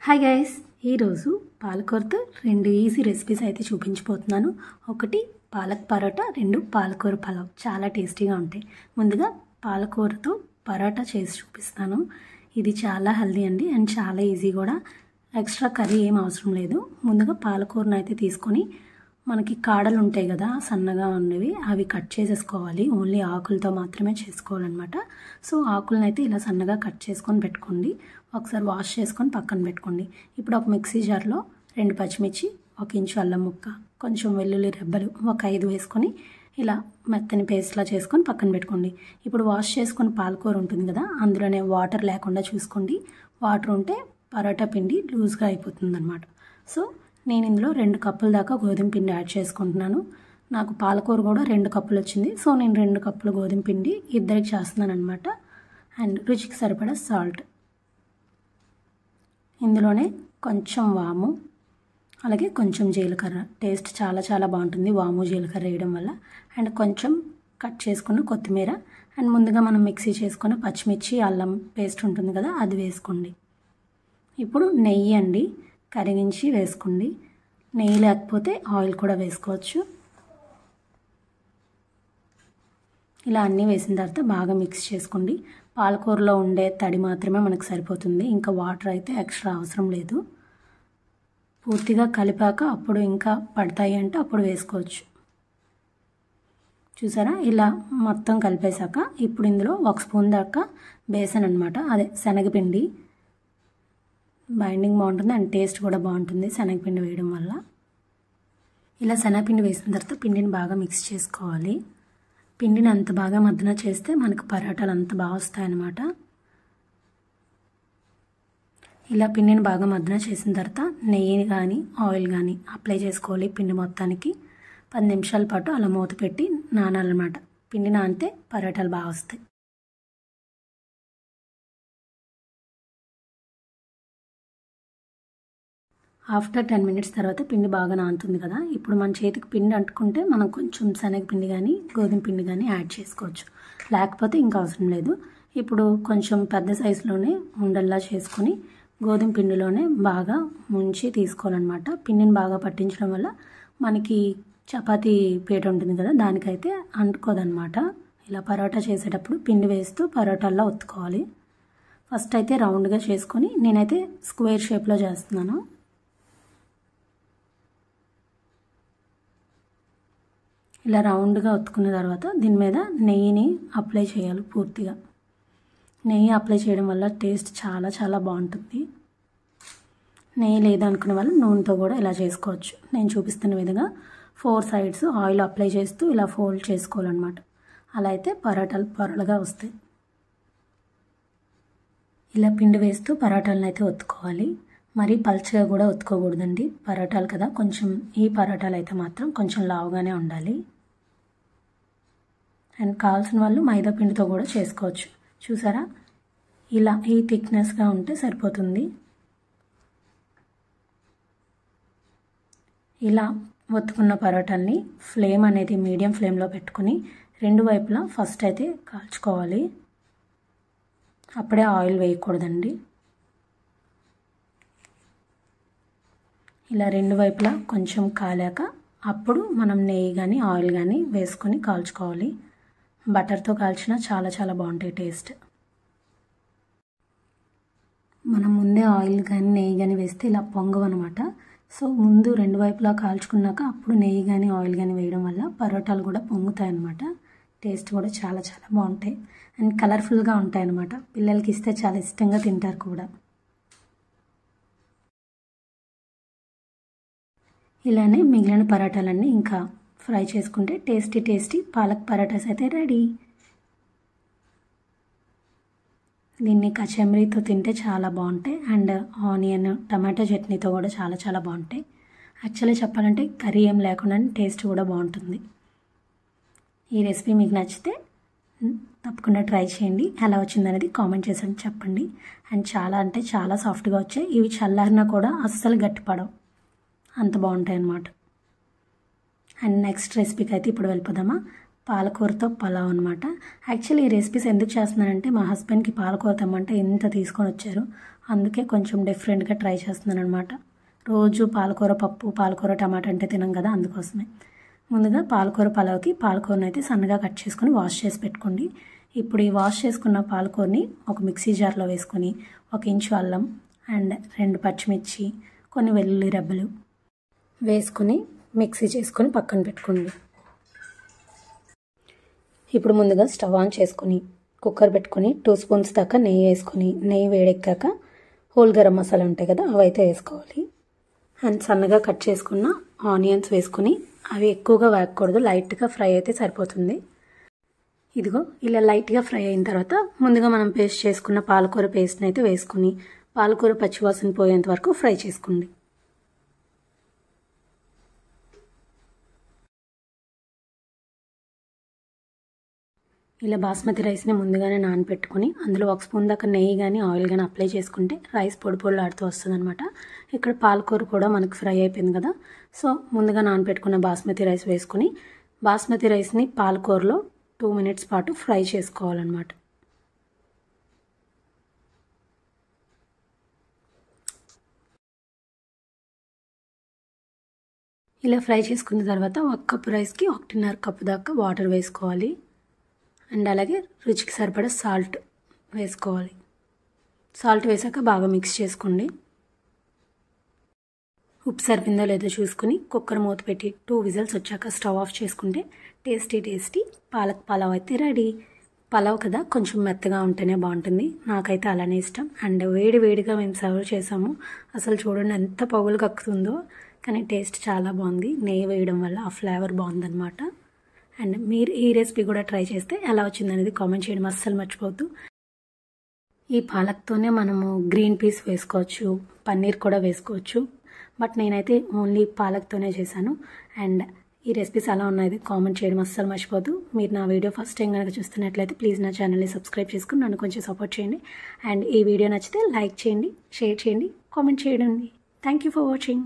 Hi guys, ఈరోజు పాలకూరతో రెండు easy recipes అయితే చూపించబోతున్నాను. ఒకటి పాలక్ పరోటా, రెండు పాలకూర పలావ్. చాలా టేస్టీగా ఉంటాయి. ముందుగా పాలకూరతో పరోటా చేసి చూపిస్తాను. ఇది చాలా హెల్దీ అండి అండ్ చాలా ఈజీ కూడా. ఎక్స్ట్రా కర్రీ ఏం అవసరం లేదు. ముందుగా పాలకూరను అయితే తీసుకొని మనకి కాడలు ఉంటాయి కదా సన్నగా ఉన్నవి, అవి కట్ చేసేసుకోవాలి. ఓన్లీ ఆకులతో మాత్రమే చేసుకోవాలన్నమాట. సో ఆకులను అయితే ఇలా సన్నగా కట్ చేసుకొని పెట్టుకోండి. ఒకసారి వాష్ చేసుకొని పక్కన పెట్టుకోండి. ఇప్పుడు ఒక మిక్సీ జార్లో 2 పచ్చిమిర్చి, 1 ఇంచు అల్లం ముక్క, కొంచెం వెల్లుల్లి రెబ్బలు ఒక 5 వేసుకొని ఇలా మెత్తని పేస్ట్లా చేసుకొని పక్కన పెట్టుకోండి. ఇప్పుడు వాష్ చేసుకొని పాలకూర ఉంటుంది కదా, అందులోనే వాటర్ లేకుండా చూసుకోండి. వాటర్ ఉంటే పరోటా పిండి లూజ్గా అయిపోతుంది అనమాట. సో నేను ఇందులో 2 కప్పుల దాకా గోధుమ పిండి యాడ్ చేసుకుంటున్నాను. నాకు పాలకూర కూడా 2 కప్పులు వచ్చింది. సో నేను 2 కప్పుల గోధుమ పిండి ఇద్దరికి చేస్తున్నాను అనమాట. అండ్ రుచికి సరిపడా సాల్ట్, ఇందులోనే కొంచెం వాము, అలాగే కొంచెం జీలకర్ర. టేస్ట్ చాలా చాలా బాగుంటుంది వాము జీలకర్ర వేయడం వల్ల. అండ్ కొంచెం కట్ చేసుకున్న కొత్తిమీర, అండ్ ముందుగా మనం మిక్సీ చేసుకున్న పచ్చిమిర్చి అల్లం పేస్ట్ ఉంటుంది కదా, అది వేసుకోండి. ఇప్పుడు నెయ్యి అండి, కరిగించి వేసుకోండి. నెయ్యి లేకపోతే ఆయిల్ కూడా వేసుకోవచ్చు. ఇలా అన్నీ వేసిన తర్వాత బాగా మిక్స్ చేసుకోండి. పాలకూరలో ఉండే తడి మాత్రమే మనకు సరిపోతుంది, ఇంకా వాటర్ అయితే ఎక్స్ట్రా అవసరం లేదు. పూర్తిగా కలిపాక అప్పుడు ఇంకా పడతాయి అంటే అప్పుడు వేసుకోవచ్చు. చూసారా, ఇలా మొత్తం కలిపేశాక ఇప్పుడు ఇందులో 1 స్పూన్ దాకా బేసన్ అనమాట, అదే శనగపిండి. బైండింగ్ బాగుంటుంది అండ్ టేస్ట్ కూడా బాగుంటుంది శనగపిండి వేయడం వల్ల. ఇలా శనగపిండి వేసిన తర్వాత పిండిని బాగా మిక్స్ చేసుకోవాలి. పిండిని అంత బాగా మద్దన చేస్తే మనకు పరోటాలు అంత బాగా వస్తాయన్నమాట. ఇలా పిండిని బాగా మద్దన చేసిన తర్వాత నెయ్యి కానీ ఆయిల్ కానీ అప్లై చేసుకోవాలి పిండి మొత్తానికి. 10 నిమిషాల పాటు అలా మూత పెట్టి నానాలన్నమాట. పిండి నానితే పరోటాలు బాగా వస్తాయి. ఆఫ్టర్ 10 మినిట్స్ తర్వాత పిండి బాగా నానుతుంది కదా, ఇప్పుడు మన చేతికి పిండి అంటుకుంటే మనం కొంచెం శనగపిండి కానీ గోధుమ పిండి కానీ యాడ్ చేసుకోవచ్చు, లేకపోతే ఇంకా అవసరం లేదు. ఇప్పుడు కొంచెం పెద్ద సైజులోనే ఉండల్లా చేసుకొని గోధుమ పిండిలోనే బాగా ముంచి తీసుకోవాలన్నమాట. పిండిని బాగా పట్టించడం వల్ల మనకి చపాతీ పీట ఉంటుంది కదా, దానికైతే అంటుకోదన్నమాట. ఇలా పరోటా చేసేటప్పుడు పిండి వేస్తూ పరోటాల్లో ఒత్తుకోవాలి. ఫస్ట్ అయితే రౌండ్గా చేసుకొని, నేనైతే స్క్వేర్ షేప్లో చేస్తున్నాను. ఇలా రౌండ్గా ఒత్తుకున్న తర్వాత దీని మీద నెయ్యిని అప్లై చేయాలి పూర్తిగా. నెయ్యి అప్లై చేయడం వల్ల టేస్ట్ చాలా చాలా బాగుంటుంది. నెయ్యి లేదనుకునే వాళ్ళు నూనెతో కూడా ఇలా చేసుకోవచ్చు. నేను చూపిస్తున్న విధంగా 4 సైడ్స్ ఆయిల్ అప్లై చేస్తూ ఇలా ఫోల్డ్ చేసుకోవాలన్నమాట. అలా అయితే పరోటాలు పొరలుగా వస్తాయి. ఇలా పిండి వేస్తూ పరోటాలను అయితే ఒత్తుకోవాలి. మరీ పల్చగా కూడా ఒత్తుకోకూడదండి, పరోటాలు కదా. కొంచెం ఈ పరోటాలు అయితే మాత్రం కొంచెం లావుగానే ఉండాలి. అండ్ కావాల్సిన వాళ్ళు మైదా పిండితో కూడా చేసుకోవచ్చు. చూసారా, ఇలా ఈ థిక్నెస్గా ఉంటే సరిపోతుంది. ఇలా ఒత్తుకున్న పరోటాల్ని ఫ్లేమ్ అనేది మీడియం ఫ్లేమ్లో పెట్టుకుని 2 వైపులా ఫస్ట్ అయితే కాల్చుకోవాలి. అప్పుడే ఆయిల్ వేయకూడదండి. ఇలా 2 వైపులా కొంచెం కాలాక అప్పుడు మనం నెయ్యి కానీ ఆయిల్ కానీ వేసుకొని కాల్చుకోవాలి. బటర్తో కాల్చినా చాలా చాలా బాగుంటాయి టేస్ట్. మనం ముందే ఆయిల్ కానీ నెయ్యి కానీ వేస్తే ఇలా పొంగవన్నమాట. సో ముందు 2 వైపులా కాల్చుకున్నాక అప్పుడు నెయ్యి కానీ ఆయిల్ కానీ వేయడం వల్ల పరోటాలు కూడా పొంగుతాయి అన్నమాట. టేస్ట్ కూడా చాలా చాలా బాగుంటాయి అండ్ కలర్ఫుల్గా ఉంటాయి అన్నమాట. పిల్లలకి ఇస్తే చాలా ఇష్టంగా తింటారు కూడా. ఇలానే మిగిలిన పరోటాలన్నీ ఇంకా ఫ్రై చేసుకుంటే టేస్టీ టేస్టీ పాలక్ పరోటాస్ అయితే రెడీ. దీన్ని కచంబరీతో తింటే చాలా బాగుంటాయి అండ్ ఆనియన్ టమాటో చట్నీతో కూడా చాలా చాలా బాగుంటాయి. యాక్చువల్లీ చెప్పాలంటే కర్రీ ఏం లేకుండా టేస్ట్ కూడా బాగుంటుంది. ఈ రెసిపీ మీకు నచ్చితే తప్పకుండా ట్రై చేయండి. ఎలా వచ్చిందనేది కామెంట్ చేసి చెప్పండి. అండ్ చాలా అంటే చాలా సాఫ్ట్గా వచ్చాయి. ఇవి చల్లారినా కూడా అస్సలు గట్టిపడవు, అంత బాగుంటాయి అన్నమాట. అండ్ నెక్స్ట్ రెసిపీకి అయితే ఇప్పుడు వెళ్ళిపోదామా. పాలకూరతో పలావ్ అనమాట. యాక్చువల్లీ ఈ రెసిపీస్ ఎందుకు చేస్తున్నానంటే మా హస్బెండ్కి పాలకూర తెమ్మంటే ఎంత తీసుకొని వచ్చారు. అందుకే కొంచెం డిఫరెంట్గా ట్రై చేస్తున్నాను అనమాట. రోజు పాలకూర పప్పు, పాలకూర టమాటా అంటే తినం కదా, అందుకోసమే. ముందుగా పాలకూర పలావ్కి పాలకూరని అయితే సన్నగా కట్ చేసుకొని వాష్ చేసి పెట్టుకోండి. ఇప్పుడు ఈ వాష్ చేసుకున్న పాలకూరని ఒక మిక్సీ జార్లో వేసుకొని 1 ఇంచు అల్లం అండ్ 2 పచ్చిమిర్చి, కొన్ని వెల్లుల్లి రెబ్బలు వేసుకొని మిక్సీ చేసుకొని పక్కన పెట్టుకోండి. ఇప్పుడు ముందుగా స్టవ్ ఆన్ చేసుకొని కుక్కర్ పెట్టుకొని 2 స్పూన్స్ దాకా నెయ్యి వేసుకొని, నెయ్యి వేడెక్కాక హోల్ గరం మసాలా ఉంటాయి కదా, అవి అయితే వేసుకోవాలి. అండ్ సన్నగా కట్ చేసుకున్న ఆనియన్స్ వేసుకొని, అవి ఎక్కువగా వేగకూడదు, లైట్గా ఫ్రై అయితే సరిపోతుంది. ఇదిగో ఇలా లైట్గా ఫ్రై అయిన తర్వాత ముందుగా మనం పేస్ట్ చేసుకున్న పాలకూర పేస్ట్ని అయితే వేసుకొని పాలకూర పచ్చివాసన పోయేంత వరకు ఫ్రై చేసుకోండి. ఇలా బాస్మతి రైస్ని ముందుగానే నానబెట్టుకొని అందులో 1 స్పూన్ దాకా నెయ్యి కానీ ఆయిల్ కానీ అప్లై చేసుకుంటే రైస్ పొడి పొడిలాడుతూ వస్తుంది అనమాట. ఇక్కడ పాలకూర కూడా మనకు ఫ్రై అయిపోయింది కదా, సో ముందుగా నానబెట్టుకున్న బాస్మతి రైస్ వేసుకొని బాస్మతి రైస్ని పాలకూరలో 2 మినిట్స్ పాటు ఫ్రై చేసుకోవాలన్నమాట. ఇలా ఫ్రై చేసుకున్న తర్వాత 1 కప్పు రైస్కి 1.5 కప్పు దాకా వాటర్ వేసుకోవాలి. అండ్ అలాగే రుచికి సరిపడా సాల్ట్ వేసుకోవాలి. సాల్ట్ వేసాక బాగా మిక్స్ చేసుకోండి. ఉప్పు సరిపోయిందో లేదో చూసుకుని కుక్కర్ మూత పెట్టి 2 విజిల్స్ వచ్చాక స్టవ్ ఆఫ్ చేసుకుంటే టేస్టీ పాలక్ పలావ్ అయితే రెడీ. పలావ్ కదా, కొంచెం మెత్తగా ఉంటేనే బాగుంటుంది, నాకైతే అలానే ఇష్టం. అండ్ వేడిగా మేము సర్వ్ చేసాము. అసలు చూడండి ఎంత పగులు కక్కుతుందో, కానీ టేస్ట్ చాలా బాగుంది. నెయ్యి వేయడం వల్ల ఆ ఫ్లేవర్ బాగుందన్నమాట. అండ్ మీరు ఈ రెసిపీ కూడా ట్రై చేస్తే ఎలా వచ్చిందనేది కామెంట్ చేయడం అస్సలు మర్చిపోవద్దు. ఈ పాలక్తోనే మనము గ్రీన్ పీస్ వేసుకోవచ్చు, పన్నీర్ కూడా వేసుకోవచ్చు, బట్ నేనైతే ఓన్లీ పాలక్తోనే చేశాను. అండ్ ఈ రెసిపీస్ ఎలా ఉన్నాయో కామెంట్ చేయడం అస్సలు మర్చిపోవద్దు. మీరు నా వీడియో ఫస్ట్ టైం కనుక చూస్తున్నట్లయితే ప్లీజ్ నా ఛానల్ని సబ్స్క్రైబ్ చేసుకుని నన్ను కొంచెం సపోర్ట్ చేయండి. అండ్ ఈ వీడియో నచ్చితే లైక్ చేయండి, షేర్ చేయండి, కామెంట్ చేయండి. Thank you for watching.